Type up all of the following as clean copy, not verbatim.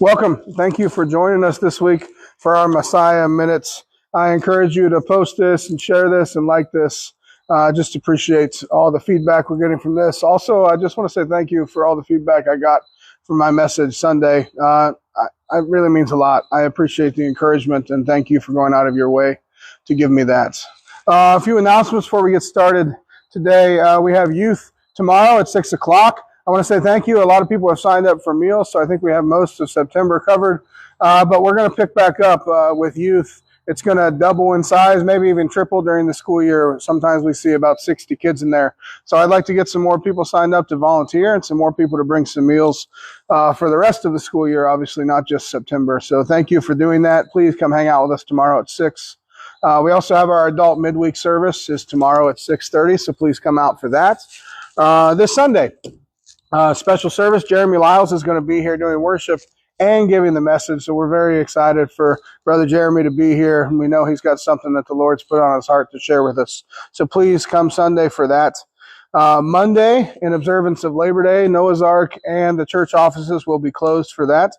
Welcome. Thank you for joining us this week for our Messiah Minutes. I encourage you to post this and share this and like this. Just appreciate all the feedback we're getting from this. Also, I just want to say thank you for all the feedback I got from my message Sunday. It really means a lot. I appreciate the encouragement and thank you for going out of your way to give me that. A few announcements before we get started today. We have youth tomorrow at 6 o'clock. I want to say thank you. A lot of people have signed up for meals, so I think we have most of September covered. But we're going to pick back up with youth. It's going to double in size, maybe even triple during the school year. Sometimes we see about 60 kids in there. So I'd like to get some more people signed up to volunteer and some more people to bring some meals for the rest of the school year, obviously not just September. So thank you for doing that. Please come hang out with us tomorrow at 6. We also have our adult midweek service is tomorrow at 6:30, so please come out for that. This Sunday, special service, Jeremy Lyles is going to be here doing worship and giving the message. So we're very excited for Brother Jeremy to be here. And we know he's got something that the Lord's put on his heart to share with us. So please come Sunday for that. Monday, in observance of Labor Day, Noah's Ark and the church offices will be closed for that.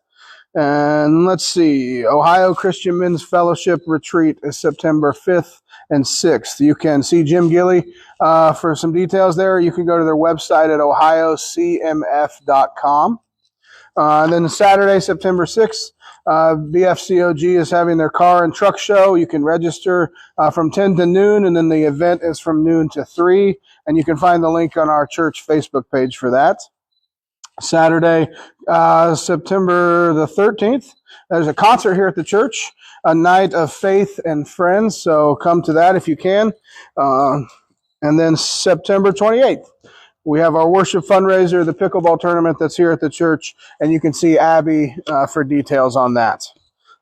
And let's see, Ohio Christian Men's Fellowship Retreat is September 5th and 6th. You can see Jim Gilley for some details there. You can go to their website at ohiocmf.com. And then Saturday, September 6th, BFCOG is having their car and truck show. You can register from 10 to noon, and then the event is from noon to 3. And you can find the link on our church Facebook page for that. Saturday, September the 13th, there's a concert here at the church, a night of faith and friends. So come to that if you can. And then September 28th, we have our worship fundraiser, the pickleball tournament that's here at the church, and you can see Abby for details on that.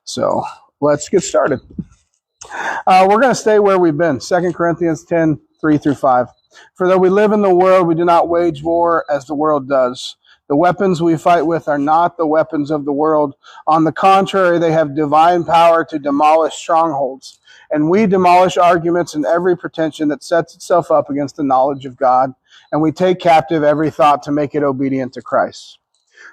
So let's get started. We're going to stay where we've been, 2 Corinthians 10, 3 through 5. For though we live in the world, we do not wage war as the world does. The weapons we fight with are not the weapons of the world. On the contrary, they have divine power to demolish strongholds. And we demolish arguments and every pretension that sets itself up against the knowledge of God. And we take captive every thought to make it obedient to Christ.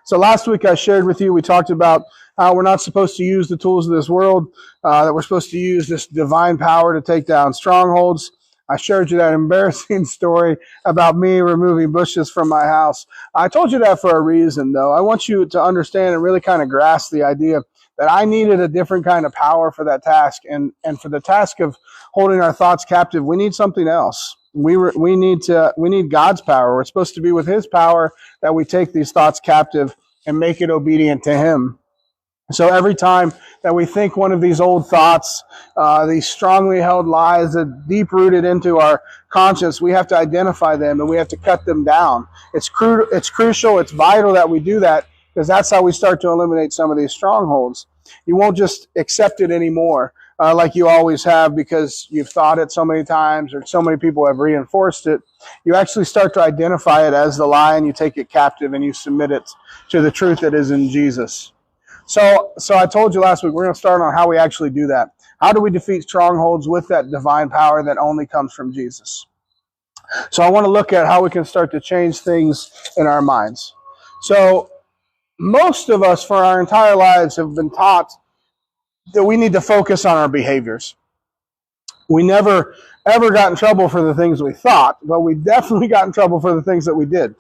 So last week I shared with you, we talked about how we're not supposed to use the tools of this world, that we're supposed to use this divine power to take down strongholds. I shared you that embarrassing story about me removing bushes from my house. I told you that for a reason, though. I want you to understand and really kind of grasp the idea that I needed a different kind of power for that task. And for the task of holding our thoughts captive, we need something else. We need God's power. We're supposed to be with His power that we take these thoughts captive and make it obedient to Him. So every time that we think one of these old thoughts, these strongly held lies that deep-rooted into our conscience, we have to identify them and we have to cut them down. It's crucial, it's vital that we do that, because that's how we start to eliminate some of these strongholds. You won't just accept it anymore like you always have because you've thought it so many times or so many people have reinforced it. You actually start to identify it as the lie and you take it captive and you submit it to the truth that is in Jesus. So I told you last week, we're going to start on how we actually do that. How do we defeat strongholds with that divine power that only comes from Jesus? So I want to look at how we can start to change things in our minds. So most of us for our entire lives have been taught that we need to focus on our behaviors. We never ever got in trouble for the things we thought, but we definitely got in trouble for the things that we did.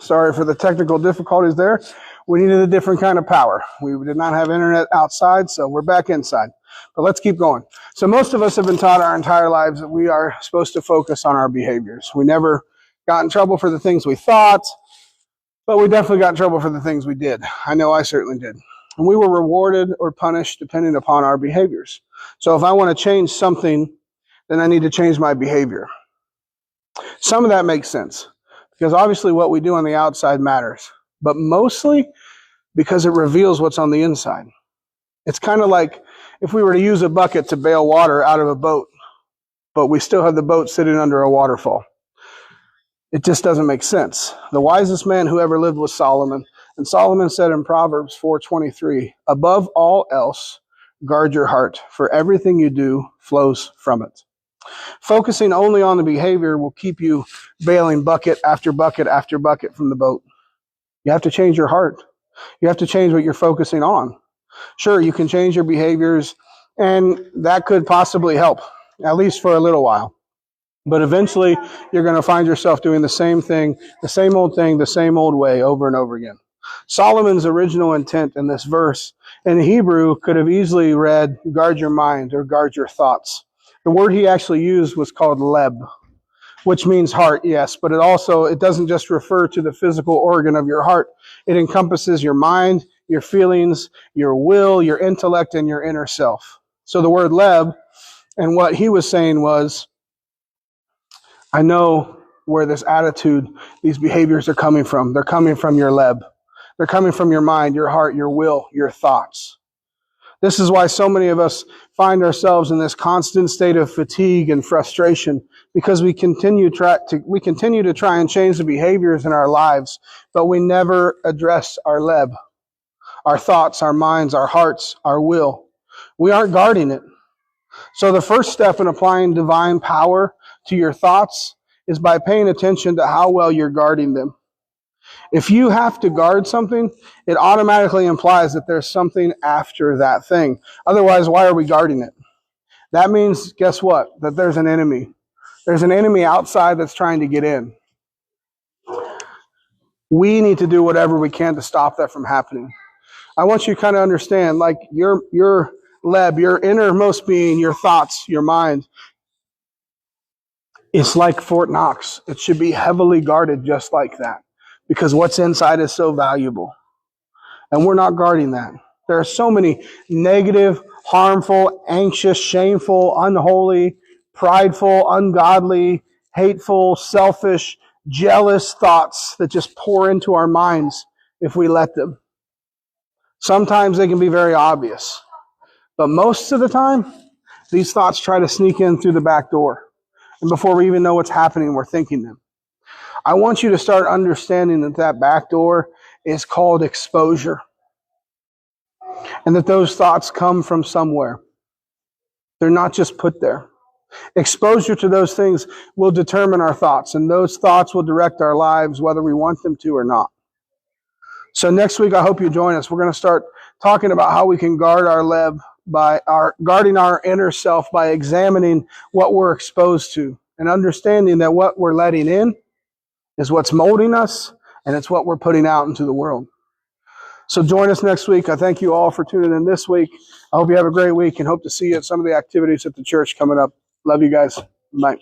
Sorry for the technical difficulties there. We needed a different kind of power. We did not have internet outside, so we're back inside. But let's keep going. So most of us have been taught our entire lives that we are supposed to focus on our behaviors. We never got in trouble for the things we thought, but we definitely got in trouble for the things we did. I know I certainly did. And we were rewarded or punished depending upon our behaviors. So if I want to change something, then I need to change my behavior. Some of that makes sense, because obviously what we do on the outside matters. But mostly because it reveals what's on the inside. It's kind of like if we were to use a bucket to bail water out of a boat, but we still have the boat sitting under a waterfall. It just doesn't make sense. The wisest man who ever lived was Solomon. And Solomon said in Proverbs 4:23, above all else, guard your heart, for everything you do flows from it. Focusing only on the behavior will keep you bailing bucket after bucket after bucket from the boat. You have to change your heart. You have to change what you're focusing on. Sure, you can change your behaviors, and that could possibly help, at least for a little while. But eventually, you're going to find yourself doing the same thing, the same old way over and over again. Solomon's original intent in this verse in Hebrew could have easily read, guard your mind or guard your thoughts. The word he actually used was called leb, which means heart, yes, but it doesn't just refer to the physical organ of your heart. It encompasses your mind, your feelings, your will, your intellect, and your inner self. So the word leb, and what he was saying was, I know where this attitude, these behaviors are coming from. They're coming from your leb. They're coming from your mind, your heart, your will, your thoughts. This is why so many of us find ourselves in this constant state of fatigue and frustration, because we continue to try and change the behaviors in our lives, but we never address our leb, our thoughts, our minds, our hearts, our will. We aren't guarding it. So the first step in applying divine power to your thoughts is by paying attention to how well you're guarding them. If you have to guard something, it automatically implies that there's something after that thing. Otherwise, why are we guarding it? That means, guess what? That there's an enemy. There's an enemy outside that's trying to get in. We need to do whatever we can to stop that from happening. I want you to kind of understand, like your leb, your innermost being, your thoughts, your mind, it's like Fort Knox. It should be heavily guarded just like that, because what's inside is so valuable. And we're not guarding that. There are so many negative, harmful, anxious, shameful, unholy, prideful, ungodly, hateful, selfish, jealous thoughts that just pour into our minds if we let them. Sometimes they can be very obvious. But most of the time, these thoughts try to sneak in through the back door. And before we even know what's happening, we're thinking them. I want you to start understanding that that back door is called exposure. And that those thoughts come from somewhere. They're not just put there. Exposure to those things will determine our thoughts, and those thoughts will direct our lives whether we want them to or not. So next week, I hope you join us. We're going to start talking about how we can guard our leb by guarding our inner self by examining what we're exposed to and understanding that what we're letting in is what's molding us, and it's what we're putting out into the world. So join us next week. I thank you all for tuning in this week. I hope you have a great week and hope to see you at some of the activities at the church coming up. Love you guys. Bye.